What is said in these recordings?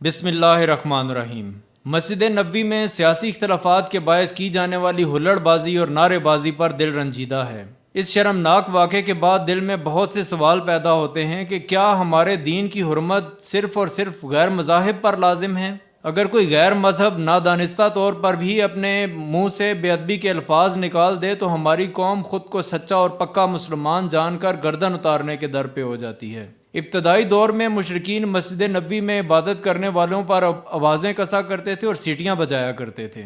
بسم اللہ الرحمن الرحیم۔ مسجد نبوی میں سیاسی اختلافات کے باعث کی جانے والی ہلڑ بازی اور نعرے بازی پر دل رنجیدہ ہے۔ اس شرمناک واقعے کے بعد دل میں بہت سے سوال پیدا ہوتے ہیں کہ کیا ہمارے دین کی حرمت صرف اور صرف غیر مذاہب پر لازم ہے؟ اگر کوئی غیر مذہب نادانستہ طور پر بھی اپنے منہ سے بے ادبی کے الفاظ نکال دے تو ہماری قوم خود کو سچا اور پکا مسلمان جان کر گردن اتارنے کے در پہ ہو جاتی ہے۔ ابتدائی دور میں مشرکین مسجد نبوی میں عبادت کرنے والوں پر آوازیں کسا کرتے تھے اور سیٹیاں بجایا کرتے تھے۔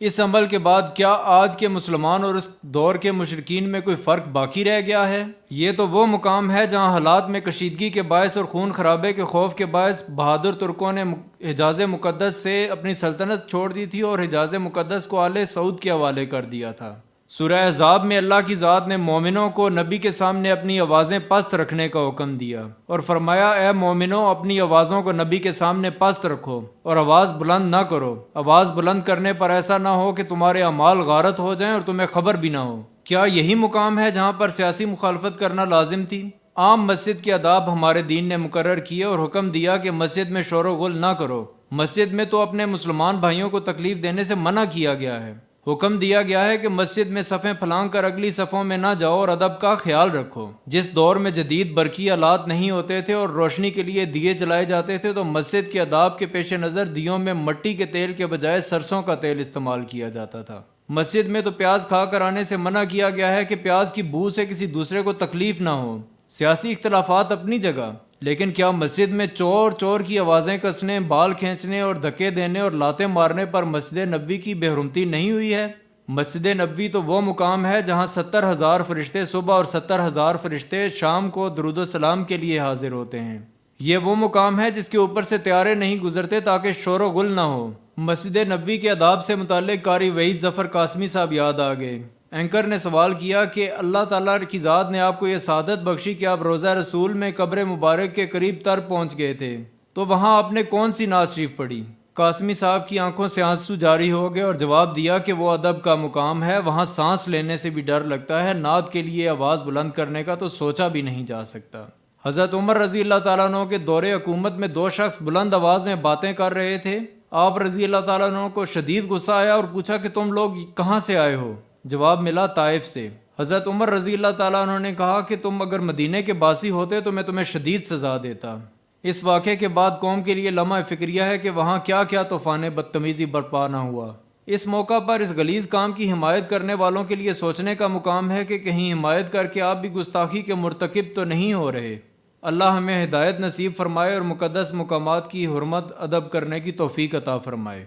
اس عمل کے بعد کیا آج کے مسلمان اور اس دور کے مشرکین میں کوئی فرق باقی رہ گیا ہے؟ یہ تو وہ مقام ہے جہاں حالات میں کشیدگی کے باعث اور خون خرابے کے خوف کے باعث بہادر ترکوں نے حجاز مقدس سے اپنی سلطنت چھوڑ دی تھی اور حجاز مقدس کو آل سعود کے حوالے کر دیا تھا۔ سورہ احزاب میں اللہ کی ذات نے مومنوں کو نبی کے سامنے اپنی آوازیں پست رکھنے کا حکم دیا اور فرمایا، اے مومنوں، اپنی آوازوں کو نبی کے سامنے پست رکھو اور آواز بلند نہ کرو۔ آواز بلند کرنے پر ایسا نہ ہو کہ تمہارے اعمال غارت ہو جائیں اور تمہیں خبر بھی نہ ہو۔ کیا یہی مقام ہے جہاں پر سیاسی مخالفت کرنا لازم تھی؟ عام مسجد کے آداب ہمارے دین نے مقرر کیے اور حکم دیا کہ مسجد میں شور و غل نہ کرو۔ مسجد میں تو اپنے مسلمان بھائیوں کو تکلیف دینے سے منع کیا گیا ہے۔ حکم دیا گیا ہے کہ مسجد میں صفیں پھلانگ کر اگلی صفوں میں نہ جاؤ اور ادب کا خیال رکھو۔ جس دور میں جدید برقی آلات نہیں ہوتے تھے اور روشنی کے لیے دیے جلائے جاتے تھے تو مسجد کے آداب کے پیش نظر دیوں میں مٹی کے تیل کے بجائے سرسوں کا تیل استعمال کیا جاتا تھا۔ مسجد میں تو پیاز کھا کر آنے سے منع کیا گیا ہے کہ پیاز کی بو سے کسی دوسرے کو تکلیف نہ ہو۔ سیاسی اختلافات اپنی جگہ، لیکن کیا مسجد میں چور چور کی آوازیں کسنے، بال کھینچنے اور دھکے دینے اور لاتیں مارنے پر مسجد نبوی کی بے حرمتی نہیں ہوئی ہے؟ مسجد نبوی تو وہ مقام ہے جہاں 70,000 فرشتے صبح اور 70,000 فرشتے شام کو درود و سلام کے لیے حاضر ہوتے ہیں۔ یہ وہ مقام ہے جس کے اوپر سے طیارے نہیں گزرتے تاکہ شور و غل نہ ہو۔ مسجد نبوی کے آداب سے متعلق قاری وحید ظفر قاسمی صاحب یاد آ گئے۔ اینکر نے سوال کیا کہ اللہ تعالیٰ کی ذات نے آپ کو یہ سعادت بخشی کہ آپ روضہ رسول میں قبر مبارک کے قریب تر پہنچ گئے تھے، تو وہاں آپ نے کون سی نعت شریف پڑھی؟ قاسمی صاحب کی آنکھوں سے آنسو جاری ہو گئے اور جواب دیا کہ وہ ادب کا مقام ہے، وہاں سانس لینے سے بھی ڈر لگتا ہے، نعت کے لیے آواز بلند کرنے کا تو سوچا بھی نہیں جا سکتا۔ حضرت عمر رضی اللہ تعالیٰ عنہ کے دور حکومت میں دو شخص بلند آواز میں باتیں کر رہے تھے۔ آپ رضی اللہ تعالیٰ عنہ کو شدید غصہ آیا اور پوچھا کہ تم لوگ کہاں سے آئے ہو؟ جواب ملا، طائف سے۔ حضرت عمر رضی اللہ تعالیٰ عنہ نے کہا کہ تم اگر مدینے کے باسی ہوتے تو میں تمہیں شدید سزا دیتا۔ اس واقعے کے بعد قوم کے لیے لمحہ فکریہ ہے کہ وہاں کیا کیا طوفان بدتمیزی برپا نہ ہوا۔ اس موقع پر اس غلیظ کام کی حمایت کرنے والوں کے لیے سوچنے کا مقام ہے کہ کہیں حمایت کر کے آپ بھی گستاخی کے مرتکب تو نہیں ہو رہے۔ اللہ ہمیں ہدایت نصیب فرمائے اور مقدس مقامات کی حرمت ادب کرنے کی توفیق عطا فرمائے۔